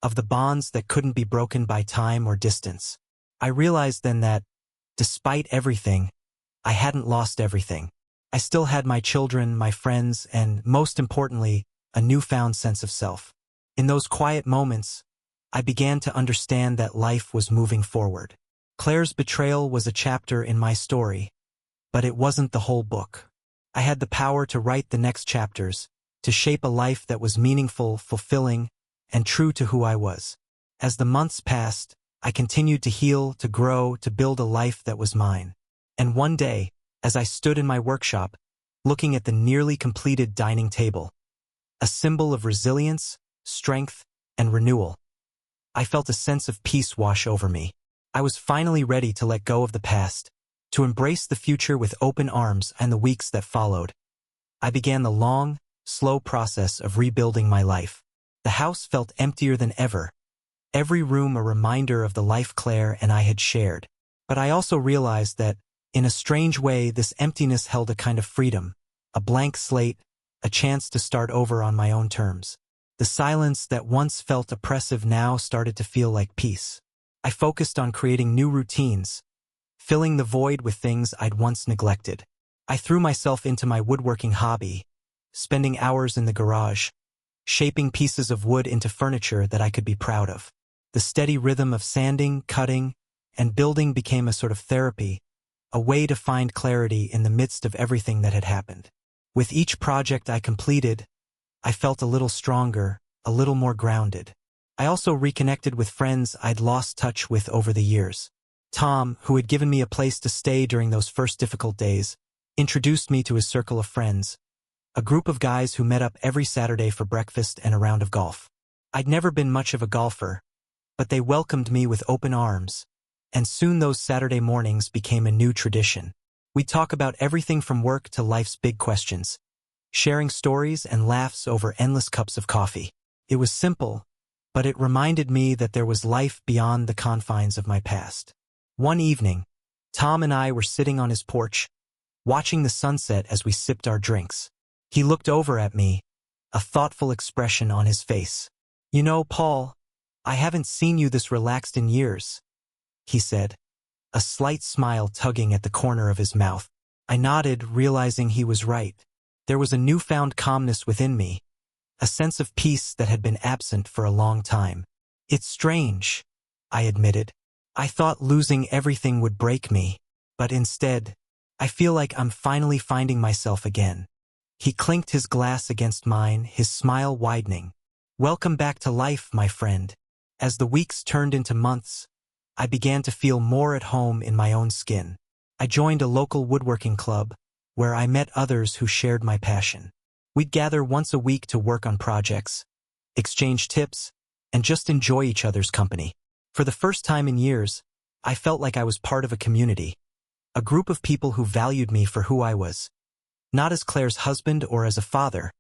of the bonds that couldn't be broken by time or distance. I realized then that, despite everything, I hadn't lost everything. I still had my children, my friends, and, most importantly, a newfound sense of self. In those quiet moments, I began to understand that life was moving forward. Claire's betrayal was a chapter in my story, but it wasn't the whole book. I had the power to write the next chapters, to shape a life that was meaningful, fulfilling, and true to who I was. As the months passed, I continued to heal, to grow, to build a life that was mine. And one day, as I stood in my workshop, looking at the nearly completed dining table, a symbol of resilience, strength, and renewal, I felt a sense of peace wash over me. I was finally ready to let go of the past, to embrace the future with open arms. And the weeks that followed, I began the long, slow process of rebuilding my life. The house felt emptier than ever, every room a reminder of the life Claire and I had shared. But I also realized that, in a strange way, this emptiness held a kind of freedom, a blank slate, a chance to start over on my own terms. The silence that once felt oppressive now started to feel like peace. I focused on creating new routines, filling the void with things I'd once neglected. I threw myself into my woodworking hobby, spending hours in the garage, shaping pieces of wood into furniture that I could be proud of. The steady rhythm of sanding, cutting, and building became a sort of therapy, a way to find clarity in the midst of everything that had happened. With each project I completed, I felt a little stronger, a little more grounded. I also reconnected with friends I'd lost touch with over the years. Tom, who had given me a place to stay during those first difficult days, introduced me to his circle of friends, a group of guys who met up every Saturday for breakfast and a round of golf. I'd never been much of a golfer, but they welcomed me with open arms, and soon those Saturday mornings became a new tradition. We'd talk about everything from work to life's big questions, sharing stories and laughs over endless cups of coffee. It was simple, but it reminded me that there was life beyond the confines of my past. One evening, Tom and I were sitting on his porch, watching the sunset as we sipped our drinks. He looked over at me, a thoughtful expression on his face. "You know, Paul, I haven't seen you this relaxed in years," he said, a slight smile tugging at the corner of his mouth. I nodded, realizing he was right. There was a newfound calmness within me, a sense of peace that had been absent for a long time. "It's strange," I admitted. "I thought losing everything would break me, but instead, I feel like I'm finally finding myself again." He clinked his glass against mine, his smile widening. "Welcome back to life, my friend." As the weeks turned into months, I began to feel more at home in my own skin. I joined a local woodworking club, where I met others who shared my passion. We'd gather once a week to work on projects, exchange tips, and just enjoy each other's company. For the first time in years, I felt like I was part of a community, a group of people who valued me for who I was, not as Claire's husband or as a father,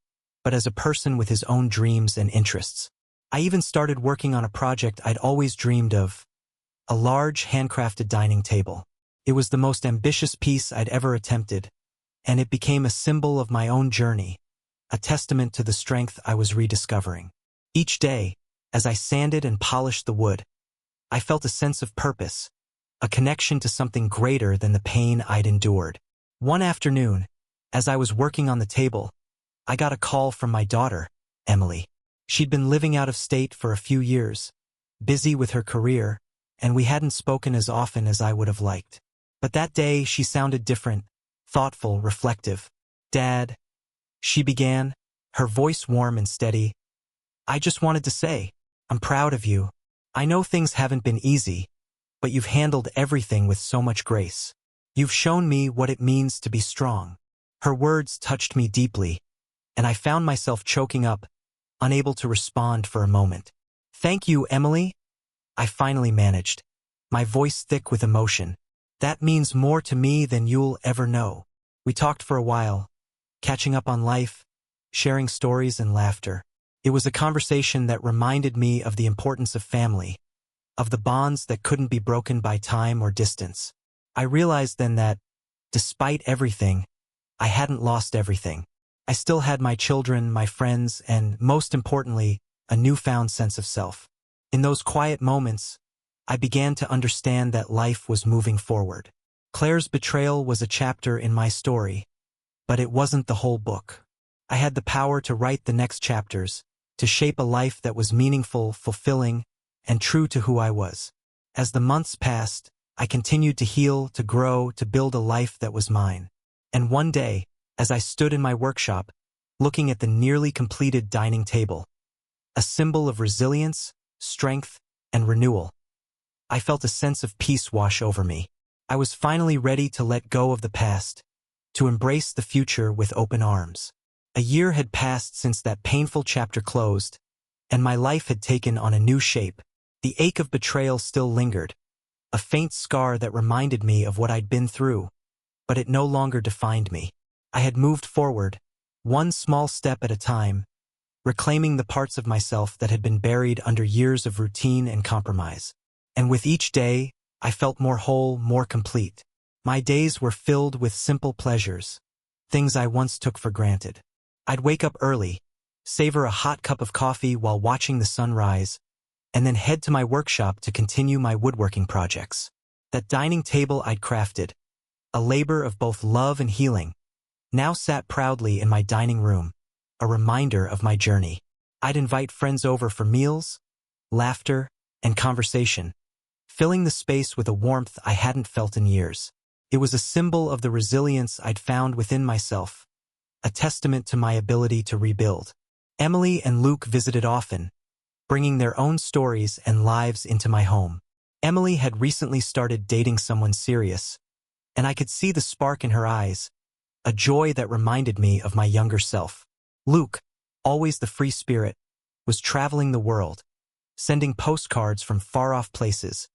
but as a person with his own dreams and interests. I even started working on a project I'd always dreamed of, a large handcrafted dining table. It was the most ambitious piece I'd ever attempted, and it became a symbol of my own journey, a testament to the strength I was rediscovering. Each day, as I sanded and polished the wood, I felt a sense of purpose, a connection to something greater than the pain I'd endured. One afternoon, as I was working on the table, I got a call from my daughter, Emily. She'd been living out of state for a few years, busy with her career, and we hadn't spoken as often as I would have liked. But that day she sounded different, thoughtful, reflective. "Dad," she began, her voice warm and steady, "I just wanted to say, I'm proud of you. I know things haven't been easy, but you've handled everything with so much grace. You've shown me what it means to be strong." Her words touched me deeply, and I found myself choking up, unable to respond for a moment. "Thank you, Emily," I finally managed, my voice thick with emotion. "That means more to me than you'll ever know." We talked for a while, catching up on life, sharing stories and laughter. It was a conversation that reminded me of the importance of family, of the bonds that couldn't be broken by time or distance. I realized then that, despite everything, I hadn't lost everything. I still had my children, my friends, and, most importantly, a newfound sense of self. In those quiet moments, I began to understand that life was moving forward. Claire's betrayal was a chapter in my story, but it wasn't the whole book. I had the power to write the next chapters, to shape a life that was meaningful, fulfilling, and true to who I was. As the months passed, I continued to heal, to grow, to build a life that was mine. And one day, as I stood in my workshop, looking at the nearly completed dining table, a symbol of resilience, strength, and renewal, I felt a sense of peace wash over me. I was finally ready to let go of the past, to embrace the future with open arms. A year had passed since that painful chapter closed, and my life had taken on a new shape. The ache of betrayal still lingered, a faint scar that reminded me of what I'd been through, but it no longer defined me. I had moved forward, one small step at a time, reclaiming the parts of myself that had been buried under years of routine and compromise. And with each day, I felt more whole, more complete. My days were filled with simple pleasures, things I once took for granted. I'd wake up early, savor a hot cup of coffee while watching the sun rise, and then head to my workshop to continue my woodworking projects. That dining table I'd crafted, a labor of both love and healing, now sat proudly in my dining room, a reminder of my journey. I'd invite friends over for meals, laughter, and conversation, filling the space with a warmth I hadn't felt in years. It was a symbol of the resilience I'd found within myself, a testament to my ability to rebuild. Emily and Luke visited often, bringing their own stories and lives into my home. Emily had recently started dating someone serious, and I could see the spark in her eyes, a joy that reminded me of my younger self. Luke, always the free spirit, was traveling the world, sending postcards from far-off places,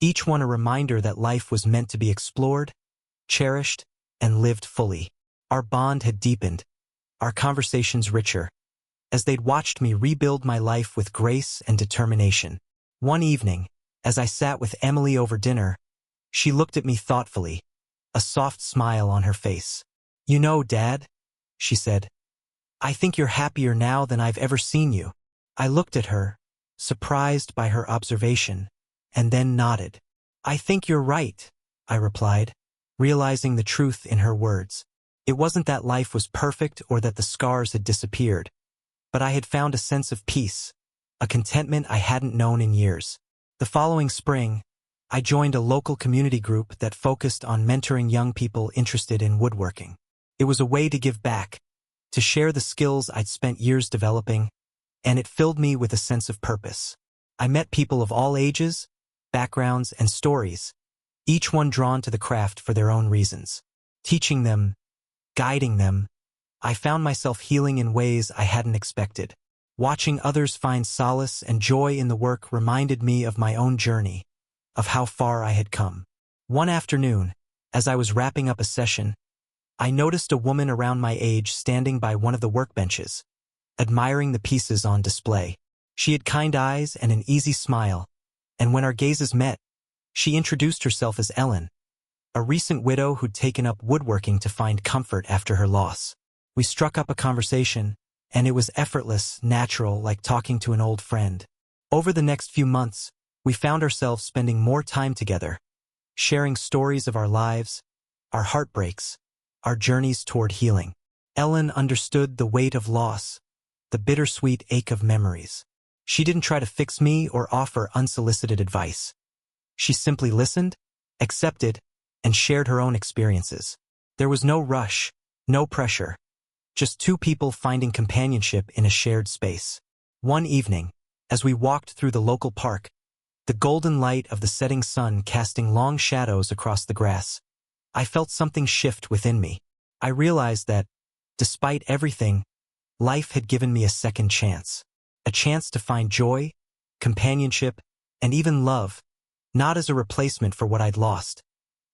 each one a reminder that life was meant to be explored, cherished, and lived fully. Our bond had deepened, our conversations richer, as they'd watched me rebuild my life with grace and determination. One evening, as I sat with Emily over dinner, she looked at me thoughtfully, a soft smile on her face. "You know, Dad," she said, "I think you're happier now than I've ever seen you." I looked at her, surprised by her observation, and then nodded. "I think you're right," I replied, realizing the truth in her words. It wasn't that life was perfect or that the scars had disappeared, but I had found a sense of peace, a contentment I hadn't known in years. The following spring, I joined a local community group that focused on mentoring young people interested in woodworking. It was a way to give back, to share the skills I'd spent years developing, and it filled me with a sense of purpose. I met people of all ages, backgrounds, and stories, each one drawn to the craft for their own reasons. Teaching them, guiding them, I found myself healing in ways I hadn't expected. Watching others find solace and joy in the work reminded me of my own journey, of how far I had come. One afternoon, as I was wrapping up a session, I noticed a woman around my age standing by one of the workbenches, admiring the pieces on display. She had kind eyes and an easy smile, and when our gazes met, she introduced herself as Ellen, a recent widow who'd taken up woodworking to find comfort after her loss. We struck up a conversation, and it was effortless, natural, like talking to an old friend. Over the next few months, we found ourselves spending more time together, sharing stories of our lives, our heartbreaks, our journeys toward healing. Ellen understood the weight of loss, the bittersweet ache of memories. She didn't try to fix me or offer unsolicited advice. She simply listened, accepted, and shared her own experiences. There was no rush, no pressure, just two people finding companionship in a shared space. One evening, as we walked through the local park, the golden light of the setting sun casting long shadows across the grass, I felt something shift within me. I realized that, despite everything, life had given me a second chance. A chance to find joy, companionship, and even love, not as a replacement for what I'd lost,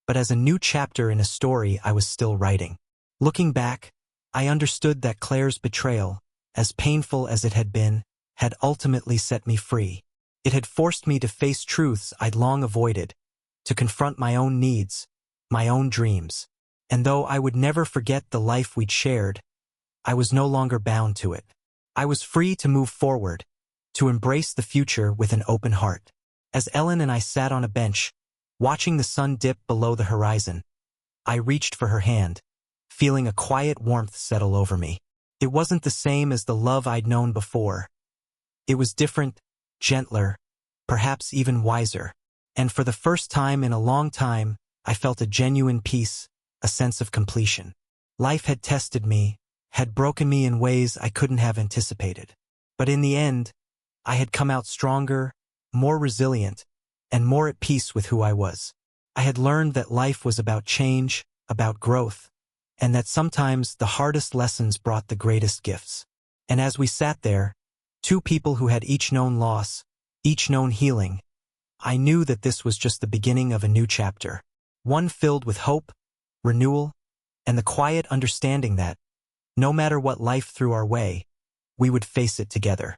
but as a new chapter in a story I was still writing. Looking back, I understood that Claire's betrayal, as painful as it had been, had ultimately set me free. It had forced me to face truths I'd long avoided, to confront my own needs, my own dreams. And though I would never forget the life we'd shared, I was no longer bound to it. I was free to move forward, to embrace the future with an open heart. As Ellen and I sat on a bench, watching the sun dip below the horizon, I reached for her hand, feeling a quiet warmth settle over me. It wasn't the same as the love I'd known before, It was different, gentler, perhaps even wiser. And for the first time in a long time, I felt a genuine peace, a sense of completion. Life had tested me, had broken me in ways I couldn't have anticipated. But in the end, I had come out stronger, more resilient, and more at peace with who I was. I had learned that life was about change, about growth, and that sometimes the hardest lessons brought the greatest gifts. And as we sat there, two people who had each known loss, each known healing, I knew that this was just the beginning of a new chapter. One filled with hope, renewal, and the quiet understanding that, no matter what life threw our way, we would face it together.